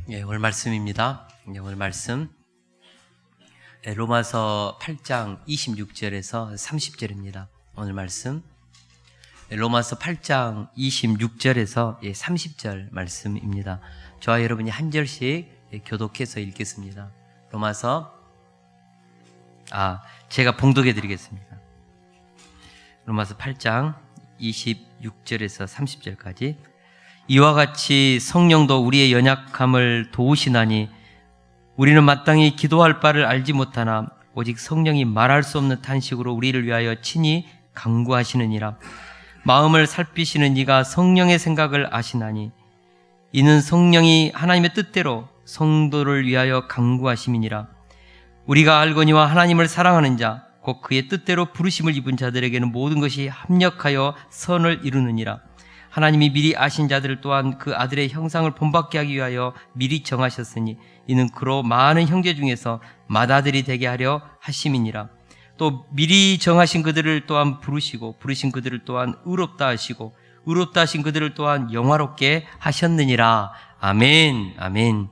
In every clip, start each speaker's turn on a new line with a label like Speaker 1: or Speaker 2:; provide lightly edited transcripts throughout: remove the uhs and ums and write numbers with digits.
Speaker 1: 오늘 말씀입니다. 오늘 말씀 로마서 8장 26절에서 30절입니다. 오늘 말씀 로마서 8장 26절에서 30절 말씀입니다. 저와 여러분이 한 절씩 교독해서 읽겠습니다. 제가 봉독해 드리겠습니다. 로마서 8장 26절에서 30절까지. 이와 같이 성령도 우리의 연약함을 도우시나니 우리는 마땅히 기도할 바를 알지 못하나 오직 성령이 말할 수 없는 탄식으로 우리를 위하여 친히 간구하시느니라. 마음을 살피시는 이가 성령의 생각을 아시나니 이는 성령이 하나님의 뜻대로 성도를 위하여 간구하심이니라. 우리가 알거니와 하나님을 사랑하는 자 곧 그의 뜻대로 부르심을 입은 자들에게는 모든 것이 합력하여 선을 이루느니라. 하나님이 미리 아신 자들을 또한 그 아들의 형상을 본받게 하기 위하여 미리 정하셨으니 이는 그로 많은 형제 중에서 맏아들이 되게 하려 하심이니라. 또 미리 정하신 그들을 또한 부르시고 부르신 그들을 또한 의롭다 하시고 의롭다 하신 그들을 또한 영화롭게 하셨느니라. 아멘. 아멘.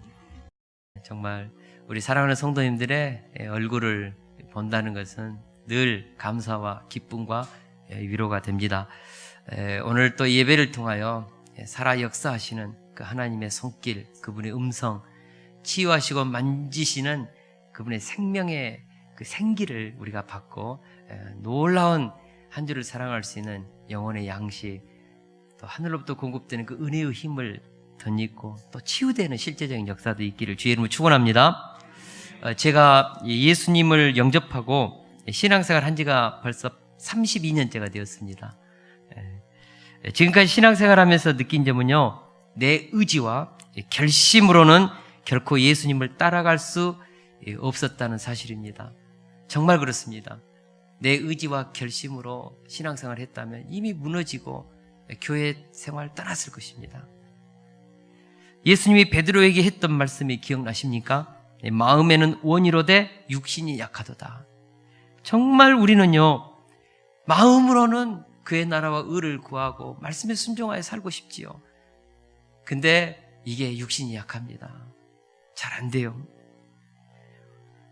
Speaker 1: 정말 우리 사랑하는 성도님들의 얼굴을 본다는 것은 늘 감사와 기쁨과 위로가 됩니다. 오늘 또 예배를 통하여 살아 역사하시는 그 하나님의 손길, 그분의 음성, 치유하시고 만지시는 그분의 생명의 그 생기를 우리가 받고 놀라운 한 주를 사랑할 수 있는 영혼의 양식, 또 하늘로부터 공급되는 그 은혜의 힘을 덧입고 또 치유되는 실제적인 역사도 있기를 주의 이름으로 축원합니다. 제가 예수님을 영접하고 신앙생활 한 지가 벌써 32년째가 되었습니다. 지금까지 신앙생활하면서 느낀 점은요, 내 의지와 결심으로는 결코 예수님을 따라갈 수 없었다는 사실입니다. 정말 그렇습니다. 내 의지와 결심으로 신앙생활을 했다면 이미 무너지고 교회 생활 떠났을 것입니다. 예수님이 베드로에게 했던 말씀이 기억나십니까? 마음에는 원이로되 육신이 약하도다. 정말 우리는요, 마음으로는 그의 나라와 의를 구하고 말씀에 순종하여 살고 싶지요. 근데 이게 육신이 약합니다. 잘 안 돼요.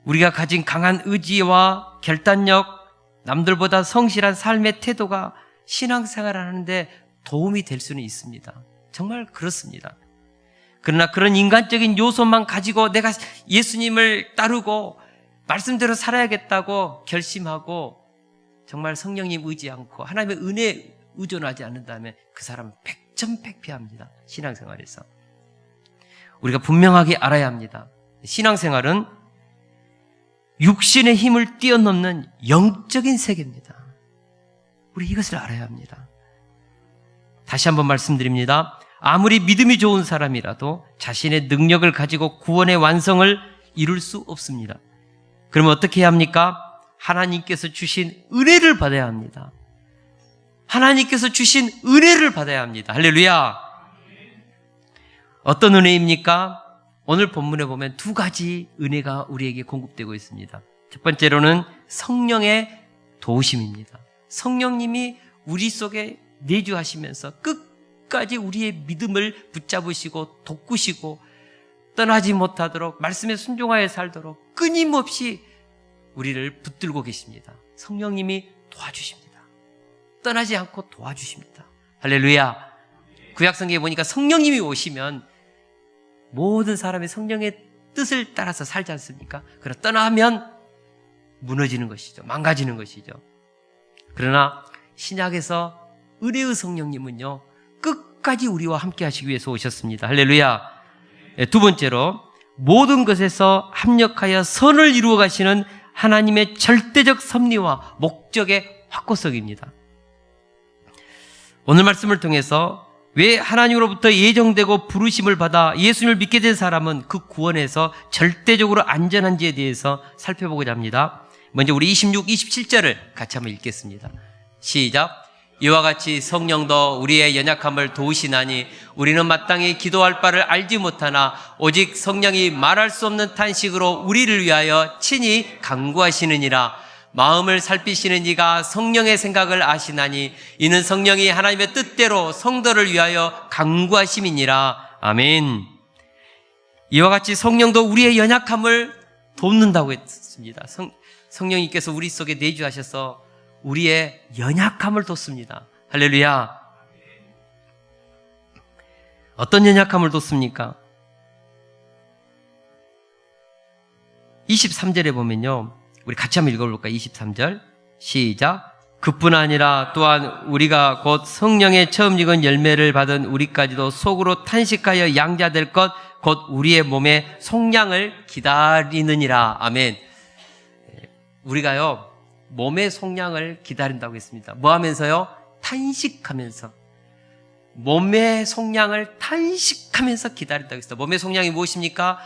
Speaker 1: 우리가 가진 강한 의지와 결단력, 남들보다 성실한 삶의 태도가 신앙생활을 하는데 도움이 될 수는 있습니다. 정말 그렇습니다. 그러나 그런 인간적인 요소만 가지고 내가 예수님을 따르고 말씀대로 살아야겠다고 결심하고 정말 성령님 의지 않고 하나님의 은혜에 의존하지 않는다면 그 사람은 백전백패합니다. 신앙생활에서. 우리가 분명하게 알아야 합니다. 신앙생활은 육신의 힘을 뛰어넘는 영적인 세계입니다. 우리 이것을 알아야 합니다. 다시 한번 말씀드립니다. 아무리 믿음이 좋은 사람이라도 자신의 능력을 가지고 구원의 완성을 이룰 수 없습니다. 그러면 어떻게 해야 합니까? 하나님께서 주신 은혜를 받아야 합니다. 하나님께서 주신 은혜를 받아야 합니다. 할렐루야. 어떤 은혜입니까? 오늘 본문에 보면 두 가지 은혜가 우리에게 공급되고 있습니다. 첫 번째로는 성령의 도우심입니다. 성령님이 우리 속에 내주하시면서 끝까지 우리의 믿음을 붙잡으시고 돋구시고 떠나지 못하도록 말씀에 순종하여 살도록 끊임없이 우리를 붙들고 계십니다. 성령님이 도와주십니다. 떠나지 않고 도와주십니다. 할렐루야. 구약성경에 보니까 성령님이 오시면 모든 사람이 성령의 뜻을 따라서 살지 않습니까? 그러나 떠나면 무너지는 것이죠. 망가지는 것이죠. 그러나 신약에서 은혜의 성령님은요, 끝까지 우리와 함께 하시기 위해서 오셨습니다. 할렐루야. 두 번째로 모든 것에서 합력하여 선을 이루어 가시는 하나님의 절대적 섭리와 목적의 확고성입니다. 오늘 말씀을 통해서 왜 하나님으로부터 예정되고 부르심을 받아 예수님을 믿게 된 사람은 그 구원에서 절대적으로 안전한지에 대해서 살펴보고자 합니다. 먼저 우리 26, 27절을 같이 한번 읽겠습니다. 시작. 이와 같이 성령도 우리의 연약함을 도우시나니 우리는 마땅히 기도할 바를 알지 못하나 오직 성령이 말할 수 없는 탄식으로 우리를 위하여 친히 간구하시느니라. 마음을 살피시는 이가 성령의 생각을 아시나니 이는 성령이 하나님의 뜻대로 성도를 위하여 간구하심이니라. 아멘. 이와 같이 성령도 우리의 연약함을 돕는다고 했습니다. 성령님께서 우리 속에 내주하셔서 우리의 연약함을 돕습니다. 할렐루야. 어떤 연약함을 돕습니까? 23절에 보면요, 우리 같이 한번 읽어볼까요? 23절 시작. 그뿐 아니라 또한 우리가 곧 성령의 처음 익은 열매를 받은 우리까지도 속으로 탄식하여 양자될 것 곧 우리의 몸의 속량을 기다리느니라. 아멘. 우리가요 몸의 속량을 기다린다고 했습니다. 뭐 하면서요? 탄식하면서. 몸의 속량을 탄식하면서 기다린다고 했어요. 몸의 속량이 무엇입니까?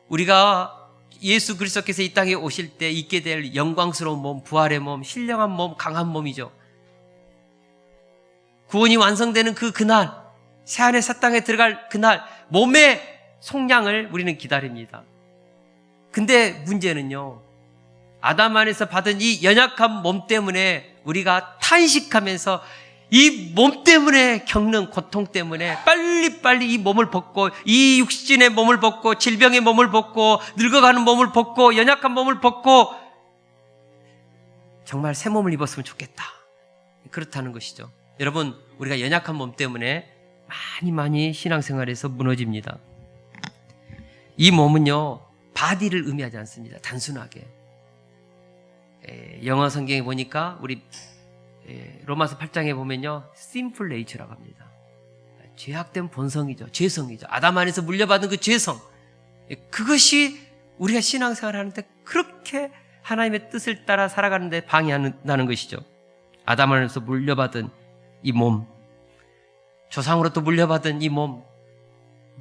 Speaker 1: 우리가 예수 그리스도께서 이 땅에 오실 때 있게 될 영광스러운 몸, 부활의 몸, 신령한 몸, 강한 몸이죠. 구원이 완성되는 그날, 새하늘 새 땅에 들어갈 그날, 몸의 속량을 우리는 기다립니다. 근데 문제는요, 아담 안에서 받은 이 연약한 몸 때문에 우리가 탄식하면서 이 몸 때문에 겪는 고통 때문에 빨리빨리 이 몸을 벗고, 이 육신의 몸을 벗고, 질병의 몸을 벗고, 늙어가는 몸을 벗고, 연약한 몸을 벗고 정말 새 몸을 입었으면 좋겠다. 그렇다는 것이죠. 여러분, 우리가 연약한 몸 때문에 많이 신앙생활에서 무너집니다. 이 몸은요, 바디를 의미하지 않습니다. 단순하게. 영어 성경에 보니까 우리 로마서 8장에 보면요, simple nature라고 합니다. 죄악된 본성이죠. 죄성이죠. 아담 안에서 물려받은 그 죄성. 그것이 우리가 신앙생활 하는데 그렇게 하나님의 뜻을 따라 살아가는데 방해한다는 것이죠. 아담 안에서 물려받은 이 몸, 조상으로부터 물려받은 이 몸,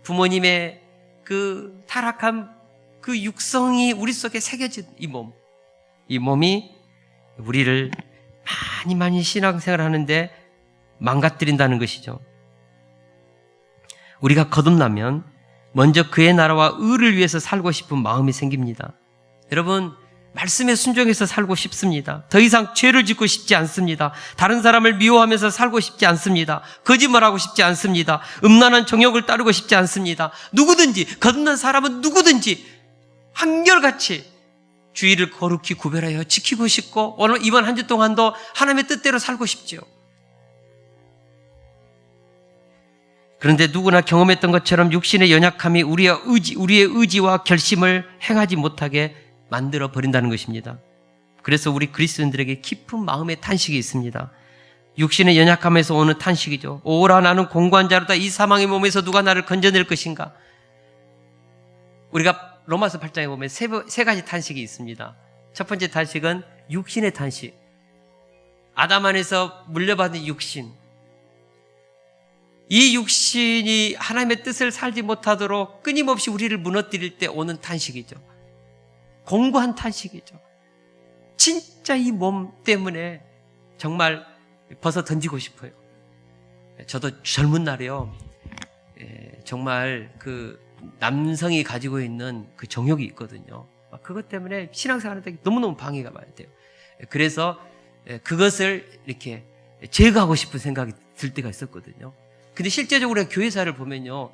Speaker 1: 부모님의 그 타락한 그 육성이 우리 속에 새겨진 이 몸, 이 몸이 우리를 많이 신앙생활 하는데 망가뜨린다는 것이죠. 우리가 거듭나면 먼저 그의 나라와 의를 위해서 살고 싶은 마음이 생깁니다. 여러분, 말씀에 순종해서 살고 싶습니다. 더 이상 죄를 짓고 싶지 않습니다. 다른 사람을 미워하면서 살고 싶지 않습니다. 거짓말하고 싶지 않습니다. 음란한 정욕을 따르고 싶지 않습니다. 누구든지, 거듭난 사람은 누구든지 한결같이 주의를 거룩히 구별하여 지키고 싶고, 오늘 이번 한 주 동안도 하나님의 뜻대로 살고 싶지요. 그런데 누구나 경험했던 것처럼 육신의 연약함이 우리의 의지와 결심을 행하지 못하게 만들어 버린다는 것입니다. 그래서 우리 그리스도인들에게 깊은 마음의 탄식이 있습니다. 육신의 연약함에서 오는 탄식이죠. 오라 나는 공고한 자로다. 이 사망의 몸에서 누가 나를 건져낼 것인가. 우리가 로마서 8장에 보면 세 가지 탄식이 있습니다. 첫 번째 탄식은 육신의 탄식. 아담 안에서 물려받은 육신. 이 육신이 하나님의 뜻을 살지 못하도록 끊임없이 우리를 무너뜨릴 때 오는 탄식이죠. 공고한 탄식이죠. 진짜 이 몸 때문에 정말 벗어 던지고 싶어요. 저도 젊은 날에요, 정말 그 남성이 가지고 있는 그 정욕이 있거든요. 그것 때문에 신앙생활한테 너무너무 방해가 많이 돼요. 그래서 그것을 이렇게 제거하고 싶은 생각이 들 때가 있었거든요. 근데 실제적으로 교회사를 보면요,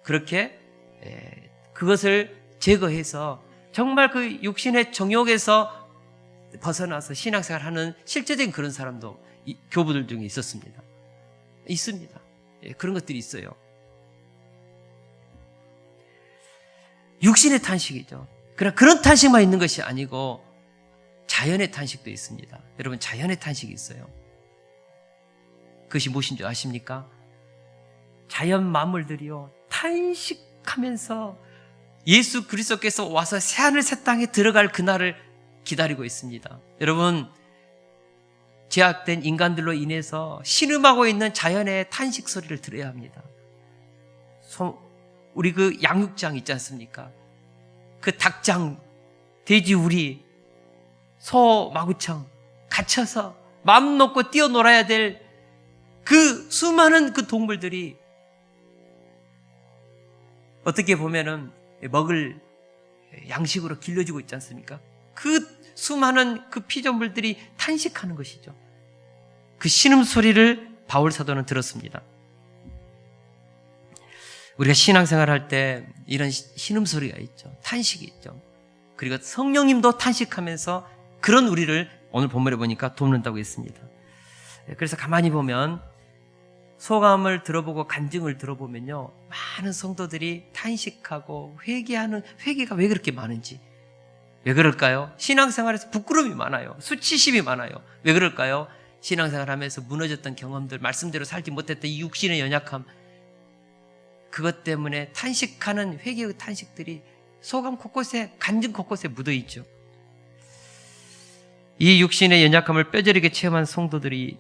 Speaker 1: 그렇게 그것을 제거해서 정말 그 육신의 정욕에서 벗어나서 신앙생활 하는 실제적인 그런 사람도 교부들 중에 있었습니다. 있습니다. 그런 것들이 있어요. 육신의 탄식이죠. 그러나 그런 탄식만 있는 것이 아니고 자연의 탄식도 있습니다. 여러분, 자연의 탄식이 있어요. 그것이 무엇인 줄 아십니까? 자연 만물들이요, 탄식하면서 예수 그리스도께서 와서 새하늘 새 땅에 들어갈 그날을 기다리고 있습니다. 여러분, 제약된 인간들로 인해서 신음하고 있는 자연의 탄식 소리를 들어야 합니다. 우리 그 양육장 있지 않습니까? 그 닭장, 돼지 우리, 소 마구청 갇혀서 마음 놓고 뛰어놀아야 될 그 수많은 그 동물들이 어떻게 보면은 먹을 양식으로 길러지고 있지 않습니까? 그 수많은 그 피조물들이 탄식하는 것이죠. 그 신음소리를 바울 사도는 들었습니다. 우리가 신앙생활 할 때 이런 신음소리가 있죠. 탄식이 있죠. 그리고 성령님도 탄식하면서 그런 우리를 오늘 본문에 보니까 돕는다고 했습니다. 그래서 가만히 보면 소감을 들어보고 간증을 들어보면요, 많은 성도들이 탄식하고 회개가 왜 그렇게 많은지. 왜 그럴까요? 신앙생활에서 부끄러움이 많아요. 수치심이 많아요. 왜 그럴까요? 신앙생활 하면서 무너졌던 경험들, 말씀대로 살지 못했던 이 육신의 연약함, 그것 때문에 탄식하는 회개의 탄식들이 소감 곳곳에, 간증 곳곳에 묻어있죠. 이 육신의 연약함을 뼈저리게 체험한 성도들이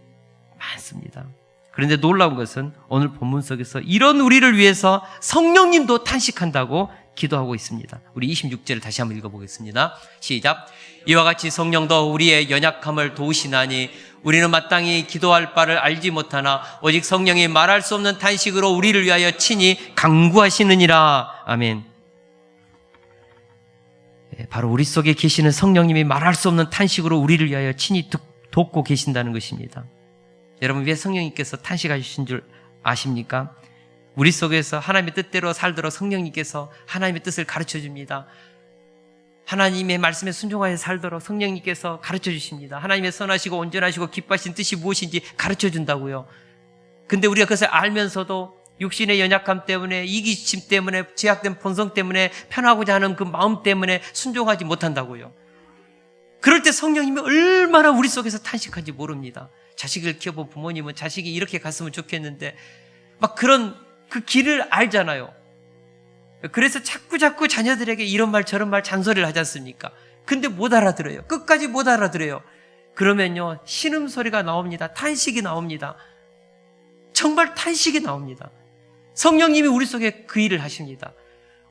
Speaker 1: 많습니다. 그런데 놀라운 것은 오늘 본문 속에서 이런 우리를 위해서 성령님도 탄식한다고 기도하고 있습니다. 우리 26절을 다시 한번 읽어보겠습니다. 시작. 이와 같이 성령도 우리의 연약함을 도우시나니 우리는 마땅히 기도할 바를 알지 못하나 오직 성령이 말할 수 없는 탄식으로 우리를 위하여 친히 간구하시느니라. 아멘. 바로 우리 속에 계시는 성령님이 말할 수 없는 탄식으로 우리를 위하여 친히 돕고 계신다는 것입니다. 여러분, 왜 성령님께서 탄식하신 줄 아십니까? 우리 속에서 하나님의 뜻대로 살도록 성령님께서 하나님의 뜻을 가르쳐 줍니다. 하나님의 말씀에 순종하여 살도록 성령님께서 가르쳐 주십니다. 하나님의 선하시고 온전하시고 기뻐하신 뜻이 무엇인지 가르쳐 준다고요. 근데 우리가 그것을 알면서도 육신의 연약함 때문에, 이기심 때문에, 제약된 본성 때문에, 편하고자 하는 그 마음 때문에 순종하지 못한다고요. 그럴 때 성령님이 얼마나 우리 속에서 탄식한지 모릅니다. 자식을 키워본 부모님은 자식이 이렇게 갔으면 좋겠는데 막 그런 그 길을 알잖아요. 그래서 자꾸 자녀들에게 이런 말 저런 말 잔소리를 하지 않습니까? 근데 못 알아들어요. 끝까지 못 알아들어요. 그러면요, 신음소리가 나옵니다. 탄식이 나옵니다. 정말 탄식이 나옵니다. 성령님이 우리 속에 그 일을 하십니다.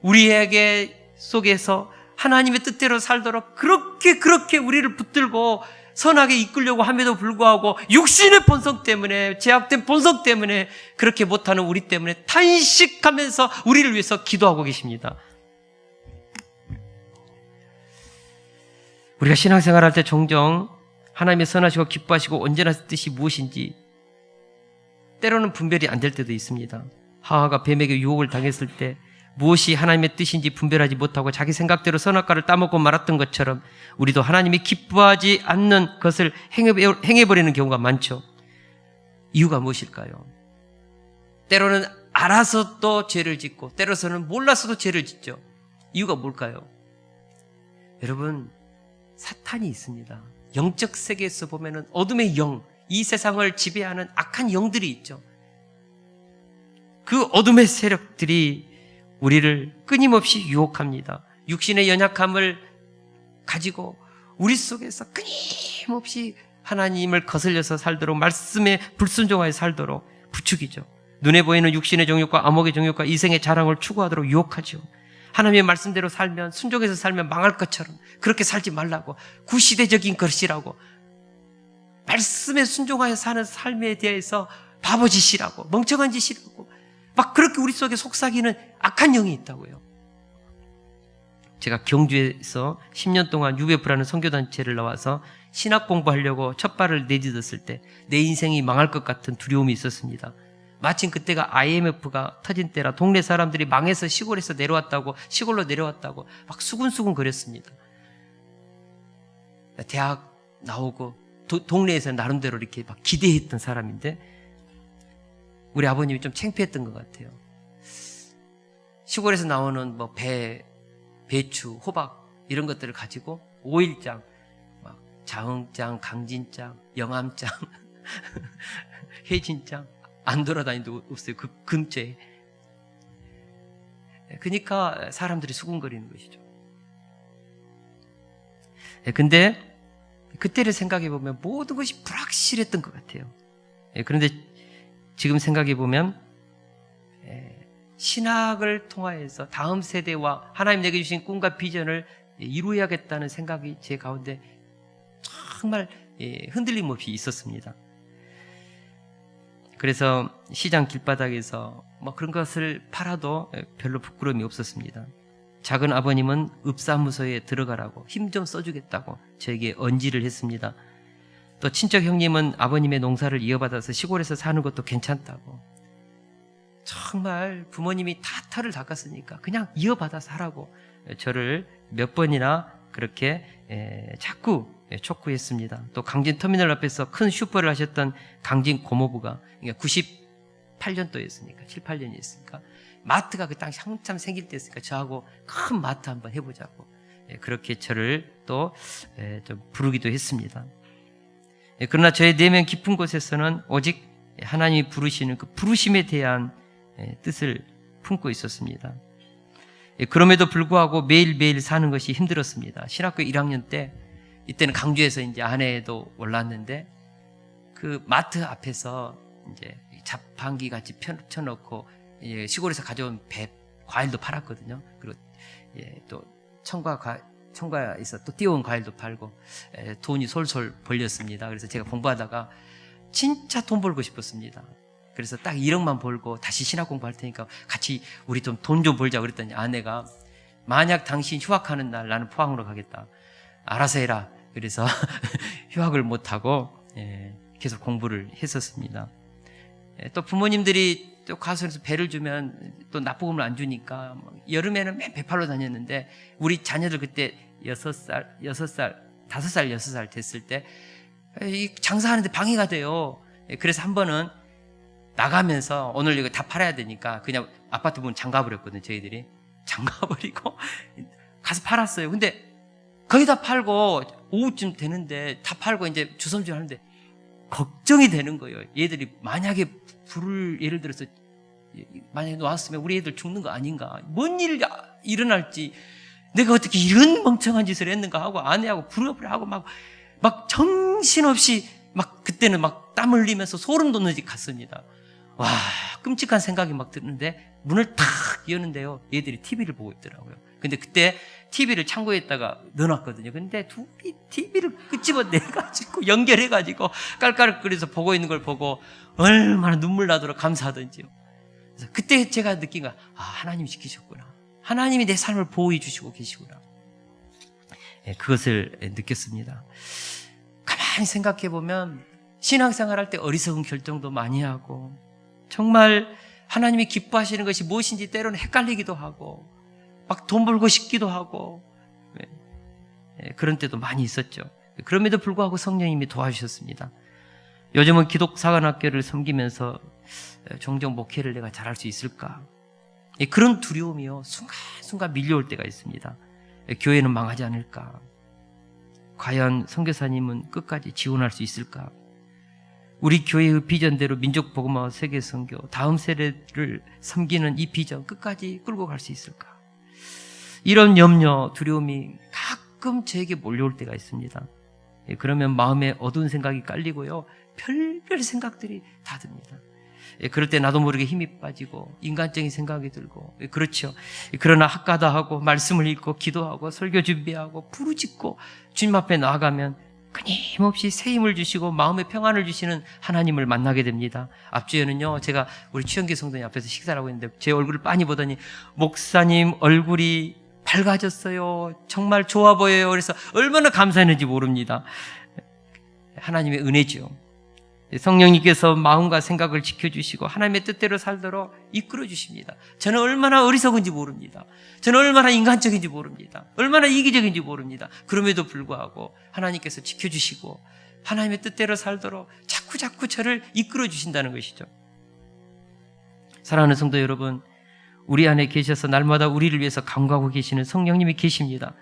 Speaker 1: 우리에게 속에서 하나님의 뜻대로 살도록 그렇게 우리를 붙들고 선하게 이끌려고 함에도 불구하고 육신의 본성 때문에, 제약된 본성 때문에 그렇게 못하는 우리 때문에 탄식하면서 우리를 위해서 기도하고 계십니다. 우리가 신앙생활할 때 종종 하나님의 선하시고 기뻐하시고 온전하신 뜻이 무엇인지 때로는 분별이 안 될 때도 있습니다. 하와가 뱀에게 유혹을 당했을 때 무엇이 하나님의 뜻인지 분별하지 못하고 자기 생각대로 선악과를 따먹고 말았던 것처럼 우리도 하나님이 기뻐하지 않는 것을 행해버리는 경우가 많죠. 이유가 무엇일까요? 때로는 알아서 또 죄를 짓고 때로서는 몰라서도 죄를 짓죠. 이유가 뭘까요? 여러분, 사탄이 있습니다. 영적 세계에서 보면은 어둠의 영, 이 세상을 지배하는 악한 영들이 있죠. 그 어둠의 세력들이 우리를 끊임없이 유혹합니다. 육신의 연약함을 가지고 우리 속에서 끊임없이 하나님을 거슬려서 살도록, 말씀에 불순종하여 살도록 부추기죠. 눈에 보이는 육신의 정욕과 암흑의 정욕과 이생의 자랑을 추구하도록 유혹하죠. 하나님의 말씀대로 살면, 순종해서 살면 망할 것처럼 그렇게 살지 말라고, 구시대적인 것이라고, 말씀에 순종하여 사는 삶에 대해서 바보짓이라고, 멍청한 짓이라고 막 그렇게 우리 속에 속삭이는 악한 영이 있다고요. 제가 경주에서 10년 동안 UF라는 선교단체를 나와서 신학 공부하려고 첫 발을 내딛었을 때 내 인생이 망할 것 같은 두려움이 있었습니다. 마침 그때가 IMF가 터진 때라 동네 사람들이 망해서 시골로 내려왔다고 막 수군수군 거렸습니다. 대학 나오고 동네에서 나름대로 이렇게 막 기대했던 사람인데 우리 아버님이 좀 창피했던 것 같아요. 시골에서 나오는 뭐 배추, 호박 이런 것들을 가지고 5일장, 막 자흥장, 강진장, 영암장, 해진장 안 돌아다니도 없어요. 그 근처에. 그러니까 사람들이 수군거리는 것이죠. 근데 그때를 생각해 보면 모든 것이 불확실했던 것 같아요. 그런데 지금 생각해 보면 신학을 통하여서 다음 세대와 하나님 내게 주신 꿈과 비전을 이루어야겠다는 생각이 제 가운데 정말 흔들림 없이 있었습니다. 그래서 시장 길바닥에서 뭐 그런 것을 팔아도 별로 부끄러움이 없었습니다. 작은 아버님은 읍사무소에 들어가라고 힘 좀 써주겠다고 저에게 언지를 했습니다. 또 친척 형님은 아버님의 농사를 이어받아서 시골에서 사는 것도 괜찮다고. 정말 부모님이 다 털을 닦았으니까 그냥 이어받아서 하라고 저를 몇 번이나 그렇게 자꾸 촉구했습니다. 또 강진 터미널 앞에서 큰 슈퍼를 하셨던 강진 고모부가 98년도였으니까 7, 8년이었으니까 마트가 그 당시 한참 생길 때였으니까 저하고 큰 마트 한번 해보자고 그렇게 저를 또 좀 부르기도 했습니다. 그러나 저의 내면 깊은 곳에서는 오직 하나님이 부르시는 그 부르심에 대한 뜻을 품고 있었습니다. 그럼에도 불구하고 매일매일 사는 것이 힘들었습니다. 신학교 1학년 때, 이때는 강주에서 이제 아내도 올랐는데, 그 마트 앞에서 이제 자판기 같이 펴놓고, 시골에서 가져온 배, 과일도 팔았거든요. 그리고 또 청과에서 또 띄워온 과일도 팔고, 돈이 솔솔 벌렸습니다. 그래서 제가 공부하다가 진짜 돈 벌고 싶었습니다. 그래서 딱 1억만 벌고 다시 신학 공부할 테니까 같이 우리 좀 돈 좀 벌자 그랬더니 아내가 만약 당신 휴학하는 날 나는 포항으로 가겠다. 알아서 해라. 그래서 휴학을 못하고 계속 공부를 했었습니다. 또 부모님들이 또 가수에서 배를 주면 또 납부금을 안 주니까 여름에는 맨 배팔로 다녔는데 우리 자녀들 그때 5살, 6살 됐을 때 장사하는데 방해가 돼요. 그래서 한 번은 나가면서 오늘 이거 다 팔아야 되니까 그냥 아파트 문 잠가버렸거든요. 저희들이 잠가버리고 가서 팔았어요. 근데 거의 다 팔고 오후쯤 되는데 다 팔고 이제 주섬주섬 하는데 걱정이 되는 거예요. 얘들이 만약에 불을 예를 들어서 만약에 놓았으면 우리 애들 죽는 거 아닌가, 뭔 일 일어날지, 내가 어떻게 이런 멍청한 짓을 했는가 하고 아내하고 불협을 하고 막 정신없이 막 그때는 막 땀 흘리면서 소름 돋는 집 갔습니다. 와, 끔찍한 생각이 막 드는데 문을 탁 여는데요, 얘들이 TV를 보고 있더라고요. 근데 그때 TV를 창고에다가 넣어놨거든요. 근데 둘이 TV를 끄집어내가지고 연결해가지고 깔깔거려서 보고 있는 걸 보고 얼마나 눈물 나도록 감사하던지요. 그래서 그때 제가 느낀 거야. 아, 하나님이 지키셨구나. 하나님이 내 삶을 보호해 주시고 계시구나. 그것을 느꼈습니다. 가만히 생각해 보면 신앙생활 할 때 어리석은 결정도 많이 하고 정말 하나님이 기뻐하시는 것이 무엇인지 때로는 헷갈리기도 하고 막 돈 벌고 싶기도 하고 그런 때도 많이 있었죠. 그럼에도 불구하고 성령님이 도와주셨습니다. 요즘은 기독사관학교를 섬기면서 종종 목회를 내가 잘할 수 있을까? 그런 두려움이요, 순간순간 밀려올 때가 있습니다. 교회는 망하지 않을까? 과연 선교사님은 끝까지 지원할 수 있을까? 우리 교회의 비전대로 민족복음화 세계선교, 다음 세대를 섬기는 이 비전 끝까지 끌고 갈 수 있을까? 이런 염려, 두려움이 가끔 저에게 몰려올 때가 있습니다. 그러면 마음에 어두운 생각이 깔리고요, 별별 생각들이 다 듭니다. 그럴 때 나도 모르게 힘이 빠지고 인간적인 생각이 들고, 그렇죠. 그러나 학가다 하고 말씀을 읽고 기도하고 설교 준비하고 부르짖고 주님 앞에 나아가면 끊임없이 새 힘을 주시고 마음의 평안을 주시는 하나님을 만나게 됩니다. 앞주에는요, 제가 우리 추영기 성도님 앞에서 식사를 하고 있는데 제 얼굴을 빤히 보더니 목사님 얼굴이 밝아졌어요. 정말 좋아 보여요. 그래서 얼마나 감사했는지 모릅니다. 하나님의 은혜죠. 성령님께서 마음과 생각을 지켜주시고 하나님의 뜻대로 살도록 이끌어 주십니다. 저는 얼마나 어리석은지 모릅니다. 저는 얼마나 인간적인지 모릅니다. 얼마나 이기적인지 모릅니다. 그럼에도 불구하고 하나님께서 지켜주시고 하나님의 뜻대로 살도록 자꾸 저를 이끌어 주신다는 것이죠. 사랑하는 성도 여러분, 우리 안에 계셔서 날마다 우리를 위해서 간구하고 계시는 성령님이 계십니다.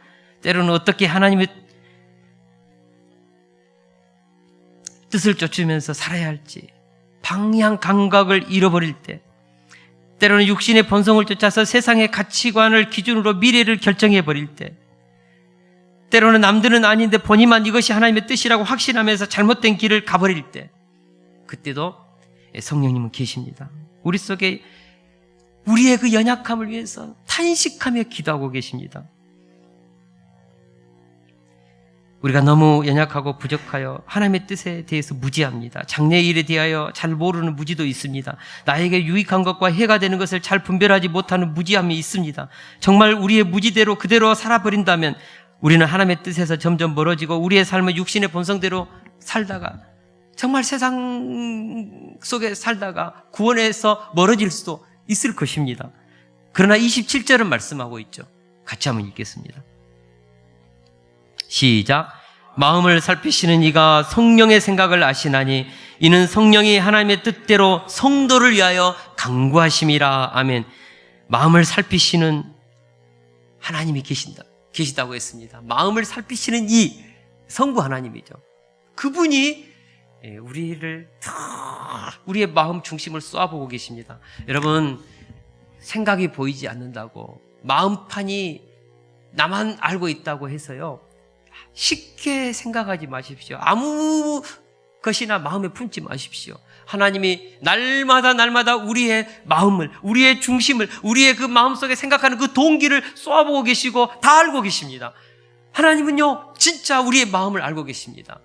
Speaker 1: 때로는 어떻게 하나님의 뜻을 쫓으면서 살아야 할지 방향 감각을 잃어버릴 때, 때로는 육신의 본성을 쫓아서 세상의 가치관을 기준으로 미래를 결정해버릴 때, 때로는 남들은 아닌데 본인만 이것이 하나님의 뜻이라고 확신하면서 잘못된 길을 가버릴 때, 그때도 성령님은 계십니다. 우리 속에 우리의 그 연약함을 위해서 탄식하며 기도하고 계십니다. 우리가 너무 연약하고 부족하여 하나님의 뜻에 대해서 무지합니다. 장래의 일에 대하여 잘 모르는 무지도 있습니다. 나에게 유익한 것과 해가 되는 것을 잘 분별하지 못하는 무지함이 있습니다. 정말 우리의 무지대로 그대로 살아버린다면 우리는 하나님의 뜻에서 점점 멀어지고 우리의 삶은 육신의 본성대로 살다가 정말 세상 속에 살다가 구원에서 멀어질 수도 있을 것입니다. 그러나 27절은 말씀하고 있죠. 같이 한번 읽겠습니다. 시작. 마음을 살피시는 이가 성령의 생각을 아시나니 이는 성령이 하나님의 뜻대로 성도를 위하여 강구하심이라. 아멘. 마음을 살피시는 하나님이 계시다고 했습니다. 마음을 살피시는 이 성부 하나님이죠. 그분이 우리의 마음 중심을 쏘아보고 계십니다. 여러분, 생각이 보이지 않는다고, 마음판이 나만 알고 있다고 해서요, 쉽게 생각하지 마십시오. 아무 것이나 마음에 품지 마십시오. 하나님이 날마다 우리의 마음을, 우리의 중심을, 우리의 그 마음속에 생각하는 그 동기를 쏘아보고 계시고 다 알고 계십니다. 하나님은요, 진짜 우리의 마음을 알고 계십니다.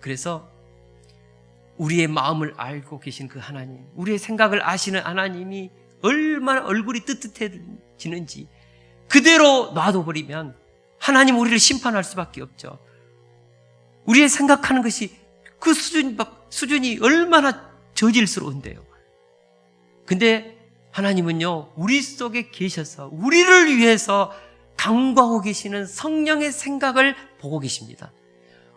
Speaker 1: 그래서 우리의 마음을 알고 계신 그 하나님, 우리의 생각을 아시는 하나님이 얼마나 얼굴이 뜨뜻해지는지 그대로 놔둬버리면 하나님 우리를 심판할 수밖에 없죠. 우리의 생각하는 것이 그 수준이 얼마나 저질스러운데요. 근데 하나님은요, 우리 속에 계셔서 우리를 위해서 강구하고 계시는 성령의 생각을 보고 계십니다.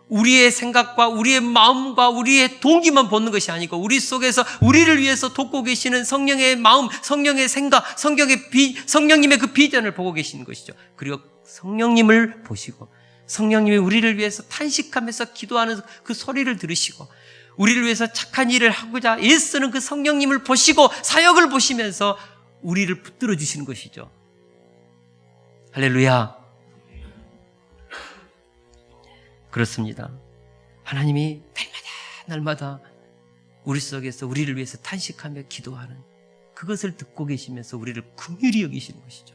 Speaker 1: 우리의 생각과 우리의 마음과 우리의 동기만 보는 것이 아니고 우리 속에서 우리를 위해서 돕고 계시는 성령의 마음, 성령의 생각, 성령님의 그 비전을 보고 계시는 것이죠. 그리고 성령님을 보시고 성령님이 우리를 위해서 탄식하면서 기도하는 그 소리를 들으시고 우리를 위해서 착한 일을 하고자 애쓰는 그 성령님을 보시고 사역을 보시면서 우리를 붙들어 주시는 것이죠. 할렐루야. 그렇습니다. 하나님이 날마다 우리 속에서 우리를 위해서 탄식하며 기도하는 그것을 듣고 계시면서 우리를 긍휼히 여기시는 것이죠.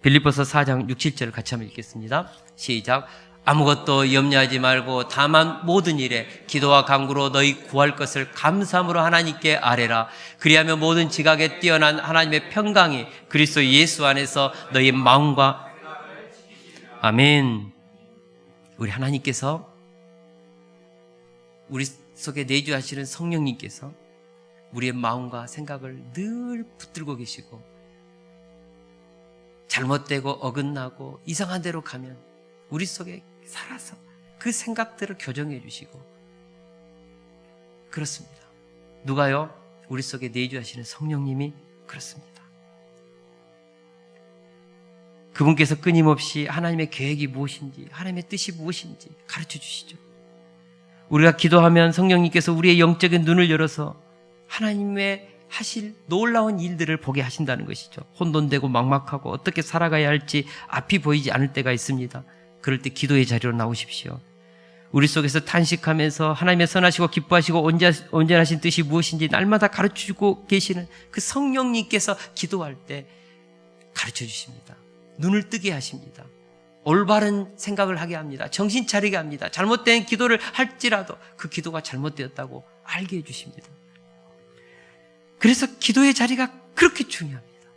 Speaker 1: 빌립보서 4장 6, 7절을 같이 한번 읽겠습니다. 시작. 아무것도 염려하지 말고 다만 모든 일에 기도와 간구로 너희 구할 것을 감사함으로 하나님께 아뢰라. 그리하면 모든 지각에 뛰어난 하나님의 평강이 그리스도 예수 안에서 너희 마음과 아멘. 우리 하나님께서 우리 속에 내주하시는 성령님께서 우리의 마음과 생각을 늘 붙들고 계시고 잘못되고 어긋나고 이상한 데로 가면 우리 속에 살아서 그 생각들을 교정해 주시고 그렇습니다. 누가요? 우리 속에 내주하시는 성령님이 그렇습니다. 그분께서 끊임없이 하나님의 계획이 무엇인지, 하나님의 뜻이 무엇인지 가르쳐 주시죠. 우리가 기도하면 성령님께서 우리의 영적인 눈을 열어서 하나님의 하실 놀라운 일들을 보게 하신다는 것이죠. 혼돈되고 막막하고 어떻게 살아가야 할지 앞이 보이지 않을 때가 있습니다. 그럴 때 기도의 자리로 나오십시오. 우리 속에서 탄식하면서 하나님의 선하시고 기뻐하시고 온전하신 뜻이 무엇인지 날마다 가르쳐주고 계시는 그 성령님께서 기도할 때 가르쳐 주십니다. 눈을 뜨게 하십니다. 올바른 생각을 하게 합니다. 정신 차리게 합니다. 잘못된 기도를 할지라도 그 기도가 잘못되었다고 알게 해주십니다. 그래서 기도의 자리가 그렇게 중요합니다.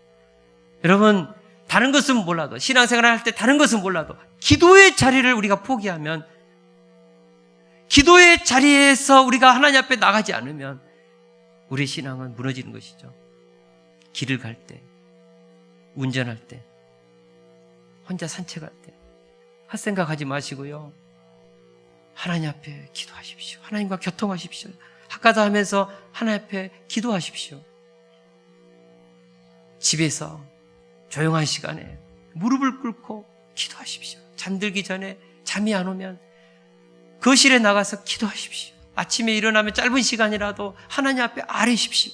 Speaker 1: 여러분, 다른 것은 몰라도, 신앙생활을 할 때 다른 것은 몰라도 기도의 자리를 우리가 포기하면, 기도의 자리에서 우리가 하나님 앞에 나가지 않으면 우리의 신앙은 무너지는 것이죠. 길을 갈 때, 운전할 때, 혼자 산책할 때 헛생각하지 마시고요. 하나님 앞에 기도하십시오. 하나님과 교통하십시오. 학가다 하면서 하나님 앞에 기도하십시오. 집에서 조용한 시간에 무릎을 꿇고 기도하십시오. 잠들기 전에 잠이 안 오면 거실에 나가서 기도하십시오. 아침에 일어나면 짧은 시간이라도 하나님 앞에 아뢰십시오.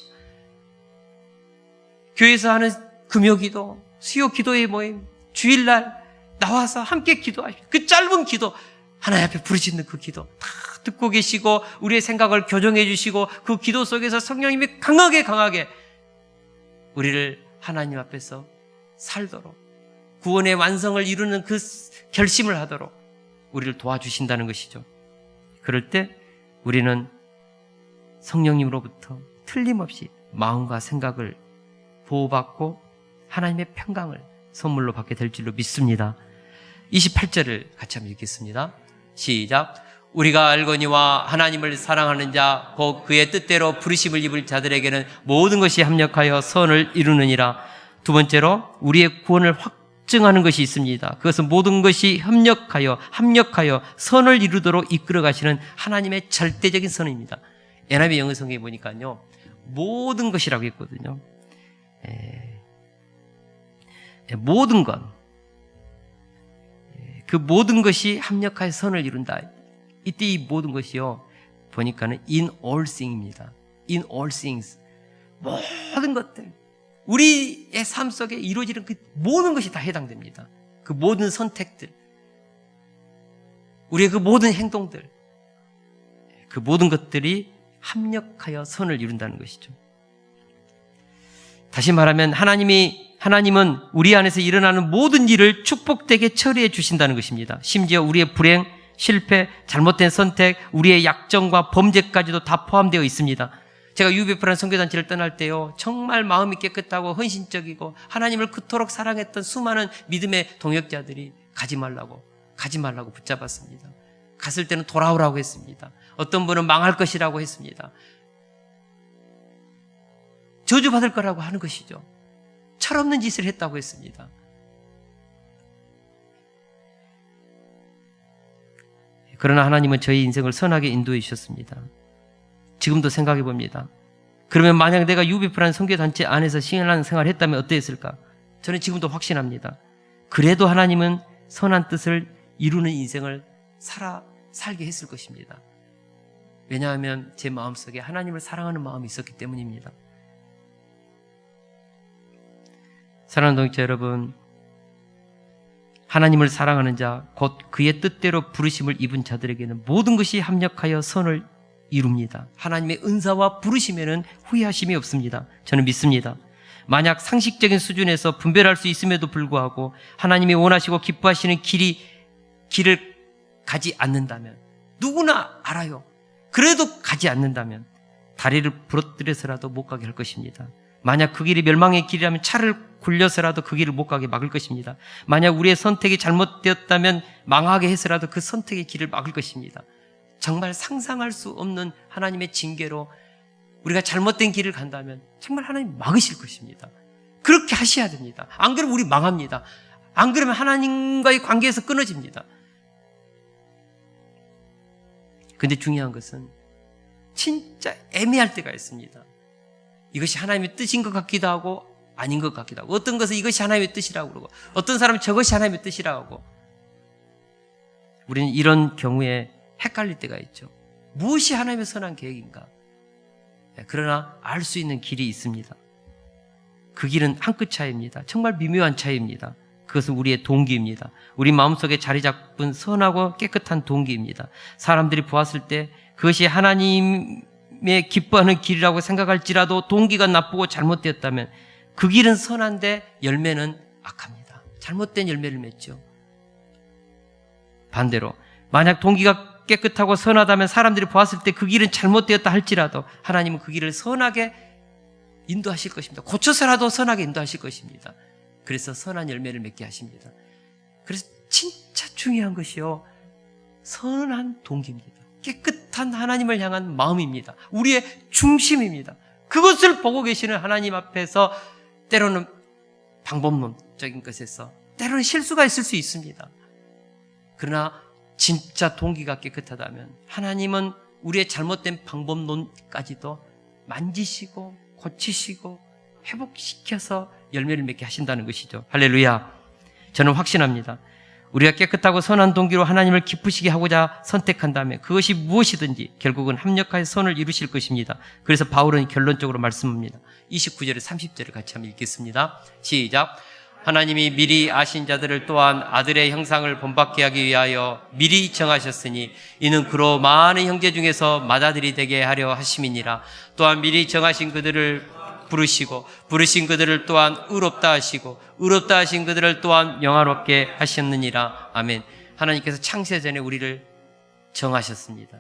Speaker 1: 교회에서 하는 금요기도, 수요 기도의 모임, 주일날 나와서 함께 기도하십시오. 그 짧은 기도, 하나님 앞에 부르짖는 그 기도 다 듣고 계시고 우리의 생각을 교정해 주시고 그 기도 속에서 성령님이 강하게 우리를 하나님 앞에서 살도록, 구원의 완성을 이루는 그 결심을 하도록 우리를 도와주신다는 것이죠. 그럴 때 우리는 성령님으로부터 틀림없이 마음과 생각을 보호받고 하나님의 평강을 선물로 받게 될 줄로 믿습니다. 28절을 같이 한번 읽겠습니다. 시작. 우리가 알거니와 하나님을 사랑하는 자, 곧 그의 뜻대로 부르심을 입을 자들에게는 모든 것이 합력하여 선을 이루느니라. 두 번째로 우리의 구원을 확증하는 것이 있습니다. 그것은 모든 것이 합력하여 선을 이루도록 이끌어 가시는 하나님의 절대적인 선입니다. NIV 영어 성경에 보니까요, 모든 것이라고 했거든요. 모든 것, 그 모든 것이 합력하여 선을 이룬다. 이때 이 모든 것이요, 보니까는 in all things입니다. in all things. 모든 것들, 우리의 삶 속에 이루어지는 그 모든 것이 다 해당됩니다. 그 모든 선택들, 우리의 그 모든 행동들, 그 모든 것들이 합력하여 선을 이룬다는 것이죠. 다시 말하면 하나님은 우리 안에서 일어나는 모든 일을 축복되게 처리해 주신다는 것입니다. 심지어 우리의 불행, 실패, 잘못된 선택, 우리의 약점과 범죄까지도 다 포함되어 있습니다. 제가 UBF라는 선교단체를 떠날 때요, 정말 마음이 깨끗하고 헌신적이고 하나님을 그토록 사랑했던 수많은 믿음의 동역자들이 가지 말라고 붙잡았습니다. 갔을 때는 돌아오라고 했습니다. 어떤 분은 망할 것이라고 했습니다. 저주받을 거라고 하는 것이죠. 철없는 짓을 했다고 했습니다. 그러나 하나님은 저희 인생을 선하게 인도해 주셨습니다. 지금도 생각해 봅니다. 그러면 만약 내가 UBF라는 선교단체 안에서 신앙생활을 했다면 어땠을까? 저는 지금도 확신합니다. 그래도 하나님은 선한 뜻을 이루는 인생을 살게 했을 것입니다. 왜냐하면 제 마음속에 하나님을 사랑하는 마음이 있었기 때문입니다. 사랑하는 동역자 여러분, 하나님을 사랑하는 자, 곧 그의 뜻대로 부르심을 입은 자들에게는 모든 것이 합력하여 선을 이룹니다. 하나님의 은사와 부르심에는 후회하심이 없습니다. 저는 믿습니다. 만약 상식적인 수준에서 분별할 수 있음에도 불구하고 하나님이 원하시고 기뻐하시는 길을 가지 않는다면, 누구나 알아요. 그래도 가지 않는다면 다리를 부러뜨려서라도 못 가게 할 것입니다. 만약 그 길이 멸망의 길이라면 차를 굴려서라도 그 길을 못 가게 막을 것입니다. 만약 우리의 선택이 잘못되었다면 망하게 해서라도 그 선택의 길을 막을 것입니다. 정말 상상할 수 없는 하나님의 징계로 우리가 잘못된 길을 간다면 정말 하나님 막으실 것입니다. 그렇게 하셔야 됩니다. 안 그러면 우리 망합니다. 안 그러면 하나님과의 관계에서 끊어집니다. 근데 중요한 것은 진짜 애매할 때가 있습니다. 이것이 하나님의 뜻인 것 같기도 하고 아닌 것 같기도 하고, 어떤 것은 이것이 하나님의 뜻이라고 그러고, 어떤 사람은 저것이 하나님의 뜻이라고 하고, 우리는 이런 경우에 헷갈릴 때가 있죠. 무엇이 하나님의 선한 계획인가? 그러나 알 수 있는 길이 있습니다. 그 길은 한 끗 차이입니다. 정말 미묘한 차이입니다. 그것은 우리의 동기입니다. 우리 마음속에 자리 잡은 선하고 깨끗한 동기입니다. 사람들이 보았을 때 그것이 하나님의 기뻐하는 길이라고 생각할지라도 동기가 나쁘고 잘못되었다면 그 길은 선한데 열매는 악합니다. 잘못된 열매를 맺죠. 반대로 만약 동기가 깨끗하고 선하다면 사람들이 보았을 때 그 길은 잘못되었다 할지라도 하나님은 그 길을 선하게 인도하실 것입니다. 고쳐서라도 선하게 인도하실 것입니다. 그래서 선한 열매를 맺게 하십니다. 그래서 진짜 중요한 것이요, 선한 동기입니다. 깨끗한 하나님을 향한 마음입니다. 우리의 중심입니다. 그것을 보고 계시는 하나님 앞에서 때로는 방법론적인 것에서 때로는 실수가 있을 수 있습니다. 그러나 진짜 동기가 깨끗하다면 하나님은 우리의 잘못된 방법론까지도 만지시고 고치시고 회복시켜서 열매를 맺게 하신다는 것이죠. 할렐루야. 저는 확신합니다. 우리가 깨끗하고 선한 동기로 하나님을 기쁘시게 하고자 선택한다면 그것이 무엇이든지 결국은 합력하여 선을 이루실 것입니다. 그래서 바울은 결론적으로 말씀합니다. 29절에 30절을 같이 한번 읽겠습니다. 시작. 하나님이 미리 아신 자들을 또한 아들의 형상을 본받게 하기 위하여 미리 정하셨으니 이는 그로 많은 형제 중에서 맏아들이 되게 하려 하심이니라. 또한 미리 정하신 그들을 부르시고 부르신 그들을 또한 의롭다 하시고 의롭다 하신 그들을 또한 영화롭게 하셨느니라. 아멘. 하나님께서 창세 전에 우리를 정하셨습니다.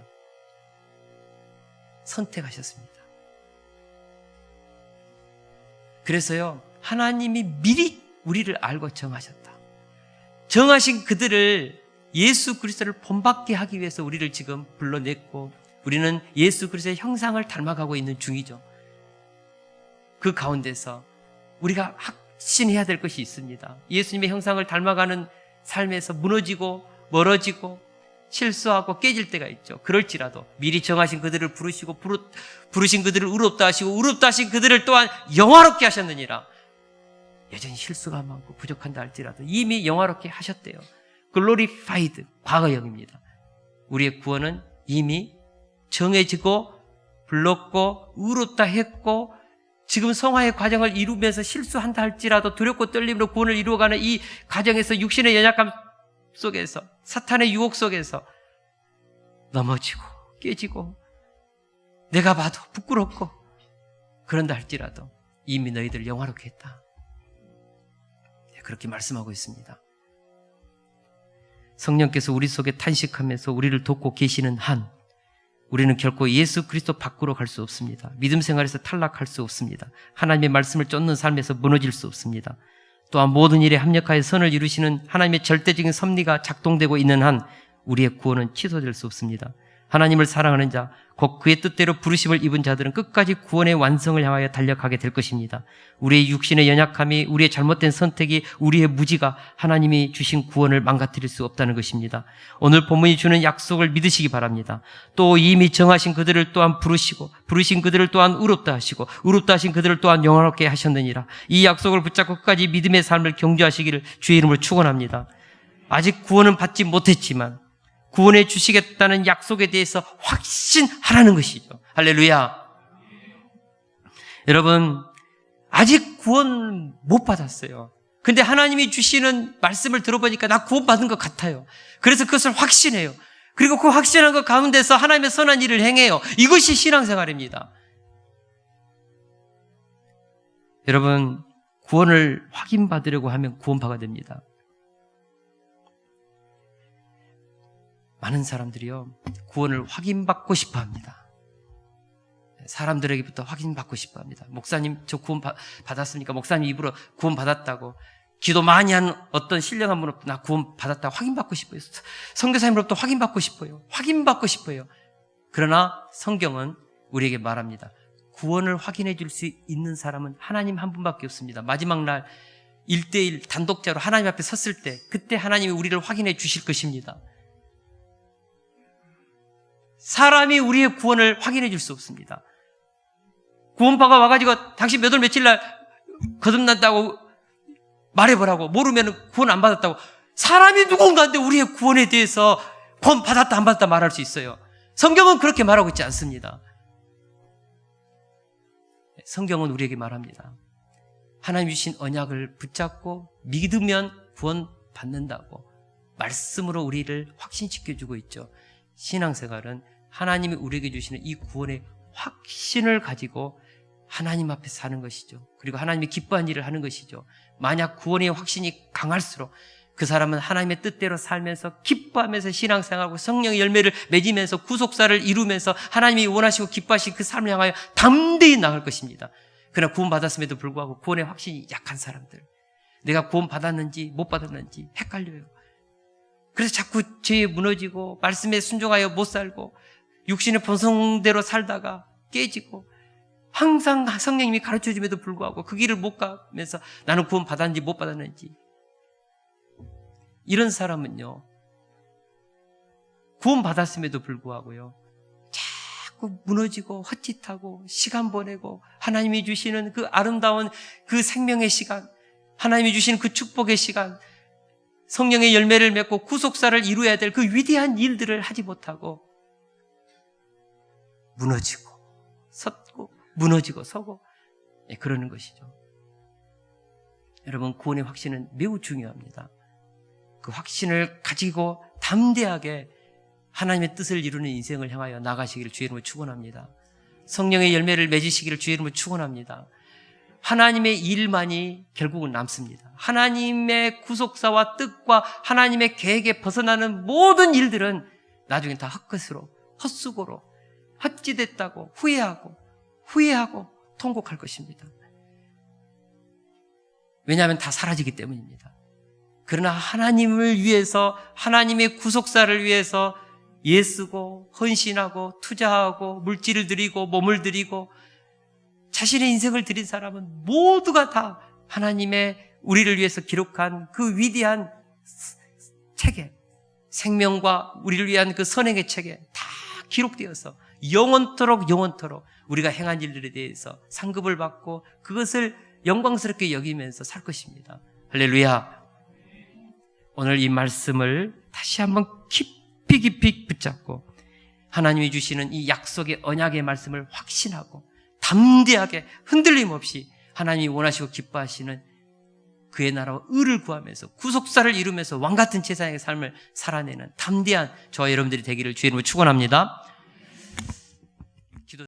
Speaker 1: 선택하셨습니다. 그래서요, 하나님이 미리 우리를 알고 정하셨다. 정하신 그들을 예수 그리스도를 본받게 하기 위해서 우리를 지금 불러냈고 우리는 예수 그리스도의 형상을 닮아가고 있는 중이죠. 그 가운데서 우리가 확신해야 될 것이 있습니다. 예수님의 형상을 닮아가는 삶에서 무너지고 멀어지고 실수하고 깨질 때가 있죠. 그럴지라도 미리 정하신 그들을 부르시고 부르신 그들을 의롭다 하시고 의롭다 하신 그들을 또한 영화롭게 하셨느니라. 여전히 실수가 많고 부족한다 할지라도 이미 영화롭게 하셨대요. 글로리파이드, 과거형입니다. 우리의 구원은 이미 정해지고 불렀고 의롭다 했고 지금 성화의 과정을 이루면서 실수한다 할지라도 두렵고 떨림으로 구원을 이루어가는 이 과정에서 육신의 연약함 속에서 사탄의 유혹 속에서 넘어지고 깨지고 내가 봐도 부끄럽고 그런다 할지라도 이미 너희들을 영화롭게 했다. 그렇게 말씀하고 있습니다. 성령께서 우리 속에 탄식하면서 우리를 돕고 계시는 한 우리는 결코 예수 그리스도 밖으로 갈 수 없습니다. 믿음 생활에서 탈락할 수 없습니다. 하나님의 말씀을 쫓는 삶에서 무너질 수 없습니다. 또한 모든 일에 합력하여 선을 이루시는 하나님의 절대적인 섭리가 작동되고 있는 한 우리의 구원은 취소될 수 없습니다. 하나님을 사랑하는 자, 곧 그의 뜻대로 부르심을 입은 자들은 끝까지 구원의 완성을 향하여 달려가게 될 것입니다. 우리의 육신의 연약함이, 우리의 잘못된 선택이, 우리의 무지가 하나님이 주신 구원을 망가뜨릴 수 없다는 것입니다. 오늘 본문이 주는 약속을 믿으시기 바랍니다. 또 이미 정하신 그들을 또한 부르시고 부르신 그들을 또한 의롭다 하시고 의롭다 하신 그들을 또한 영화롭게 하셨느니라. 이 약속을 붙잡고 끝까지 믿음의 삶을 경주하시기를 주의 이름으로 축원합니다. 아직 구원은 받지 못했지만 구원해 주시겠다는 약속에 대해서 확신하라는 것이죠. 할렐루야. 여러분, 아직 구원 못 받았어요. 근데 하나님이 주시는 말씀을 들어보니까 나 구원 받은 것 같아요. 그래서 그것을 확신해요. 그리고 그 확신한 것 가운데서 하나님의 선한 일을 행해요. 이것이 신앙생활입니다. 여러분, 구원을 확인받으려고 하면 구원파가 됩니다. 많은 사람들이요, 구원을 확인받고 싶어 합니다. 사람들에게부터 확인받고 싶어 합니다. 목사님, 저 구원 받았습니까? 목사님 입으로 구원 받았다고. 기도 많이 한 어떤 신령한 분으로부터 나 구원 받았다고 확인받고 싶어요. 선교사님으로부터 확인받고 싶어요. 확인받고 싶어요. 그러나 성경은 우리에게 말합니다. 구원을 확인해 줄 수 있는 사람은 하나님 한 분밖에 없습니다. 마지막 날 1대1 단독자로 하나님 앞에 섰을 때 그때 하나님이 우리를 확인해 주실 것입니다. 사람이 우리의 구원을 확인해 줄 수 없습니다. 구원파가 와가지고 당신 몇 월 며칠 날 거듭난다고 말해보라고, 모르면 구원 안 받았다고. 사람이 누군가인데 우리의 구원에 대해서 구원 받았다 안 받았다 말할 수 있어요. 성경은 그렇게 말하고 있지 않습니다. 성경은 우리에게 말합니다. 하나님 주신 언약을 붙잡고 믿으면 구원 받는다고 말씀으로 우리를 확신시켜주고 있죠. 신앙생활은 하나님이 우리에게 주시는 이 구원의 확신을 가지고 하나님 앞에 사는 것이죠. 그리고 하나님이 기뻐한 일을 하는 것이죠. 만약 구원의 확신이 강할수록 그 사람은 하나님의 뜻대로 살면서 기뻐하면서 신앙생활하고 성령의 열매를 맺으면서 구속사를 이루면서 하나님이 원하시고 기뻐하신 그 삶을 향하여 담대히 나갈 것입니다. 그러나 구원 받았음에도 불구하고 구원의 확신이 약한 사람들, 내가 구원 받았는지 못 받았는지 헷갈려요. 그래서 자꾸 죄에 무너지고 말씀에 순종하여 못 살고 육신의 본성대로 살다가 깨지고 항상 성령님이 가르쳐줌에도 불구하고 그 길을 못 가면서 나는 구원 받았는지 못 받았는지, 이런 사람은요, 구원 받았음에도 불구하고요 자꾸 무너지고 헛짓하고 시간 보내고 하나님이 주시는 그 아름다운 그 생명의 시간, 하나님이 주시는 그 축복의 시간, 성령의 열매를 맺고 구속사를 이루어야 될 그 위대한 일들을 하지 못하고 무너지고 섰고 무너지고 서고 그러는 것이죠. 여러분, 구원의 확신은 매우 중요합니다. 그 확신을 가지고 담대하게 하나님의 뜻을 이루는 인생을 향하여 나가시기를 주의 이름으로 축원합니다. 성령의 열매를 맺으시기를 주의 이름으로 축원합니다. 하나님의 일만이 결국은 남습니다. 하나님의 구속사와 뜻과 하나님의 계획에 벗어나는 모든 일들은 나중에 다 헛것으로, 헛수고로, 헛짓했다고 후회하고 통곡할 것입니다. 왜냐하면 다 사라지기 때문입니다. 그러나 하나님을 위해서, 하나님의 구속사를 위해서 애쓰고 헌신하고 투자하고 물질을 드리고 몸을 드리고 자신의 인생을 드린 사람은 모두가 다 하나님의 우리를 위해서 기록한 그 위대한 책에, 생명과 우리를 위한 그 선행의 책에 다 기록되어서 영원토록 우리가 행한 일들에 대해서 상급을 받고 그것을 영광스럽게 여기면서 살 것입니다. 할렐루야. 오늘 이 말씀을 다시 한번 깊이 붙잡고 하나님이 주시는 이 약속의 언약의 말씀을 확신하고 담대하게 흔들림 없이 하나님이 원하시고 기뻐하시는 그의 나라와 의를 구하면서 구속사를 이루면서 왕같은 제사장의 삶을 살아내는 담대한 저와 여러분들이 되기를 주의 이름으로 축원합니다.